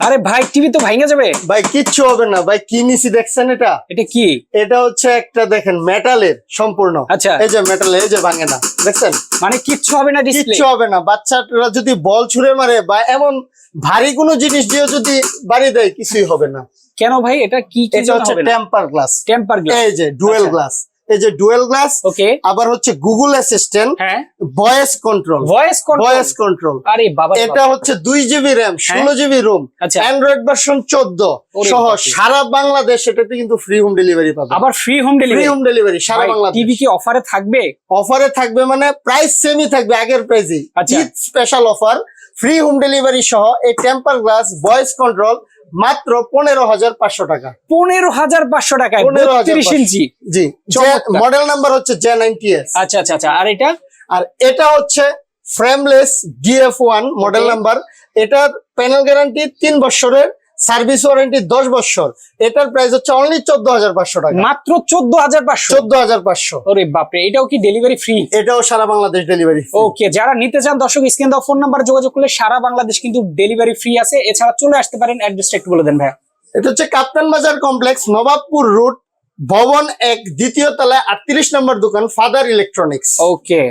আরে ভাই টিভি তো ভাঙা যাবে। ভাই কিচ্ছু হবে না ভাই, কি নিছি দেখছেন? এটা কি? এটা হচ্ছে একটা দেখেন মেটালের সম্পূর্ণ। আচ্ছা, এই যে মেটালের, এই যে ভাঙে না, দেখছেন? মানে কিচ্ছু হবে না, ডিসপ্লে কিচ্ছু হবে না। বাচ্চারা যদি বল ছুঁড়ে মারে বা এমন ভারী কোনো জিনিস দিয়ে যদি বাড়ি দেয়, কিছুই হবে না। কেন ভাই? এটা কি কি এটা হচ্ছে টেম্পার গ্লাস। টেম্পার গ্লাস, এই যে ডুয়েল গ্লাস, এই যে ডুয়েল গ্লাস। ওকে, আবার হচ্ছে গুগল অ্যাসিস্ট্যান্ট, হ্যাঁ, ভয়েস কন্ট্রোল, ভয়েস কন্ট্রোল। আরে বাবা, এটা হচ্ছে 2 GB র্যাম, 16 GB রোম, আচ্ছা, অ্যান্ড্রয়েড ভার্সন 14 সহ সারা বাংলাদেশ এটাতে কিন্তু ফ্রি হোম ডেলিভারি পাবে। আবার free home delivery, free home delivery সারা বাংলাদেশ। টিভি কি অফারে থাকবে? অফারে থাকবে মানে প্রাইস সেমই থাকবে আগের প্রাইসই। Eid special offer, free home delivery সহ এই টেম্পার গ্লাস ভয়েস কন্ট্রোল মাত্র 15,500 টাকা। 15,500 টাকায় 32 ইঞ্চি। জি, মডেল নাম্বার হচ্ছে J90S। আচ্ছা আচ্ছা আচ্ছা, আর এটা হচ্ছে ফ্রেমলেস DF1 মডেল নাম্বার। এটার প্যানেল গ্যারান্টি 3 বছরের, সার্ভিস ওয়ারেন্টি 10 বছর। এটার প্রাইস হচ্ছে অনলি 14,500 টাকা। মাত্র 14,500? 14,500। ওরে বাপরে, এটাও কি ডেলিভারি ফ্রি? এটাও সারা বাংলাদেশ ডেলিভারি। ওকে, যারা নিতে চান দর্শক স্ক্রিন দেওয়া ফোন নাম্বার যোগাযোগ করলে সারা বাংলাদেশ কিন্তু ডেলিভারি ফ্রি আছে। এছাড়া চলে আসতে পারেন, অ্যাড্রেসটা একটু বলে দেন ভাইয়া। এটা হচ্ছে কাপ্তান বাজার কমপ্লেক্স, নবাবপুর রোড, ভবন 1, দ্বিতীয় তলায় 38 নম্বর দোকান, ফাদার ইলেকট্রনিক্স। ওকে।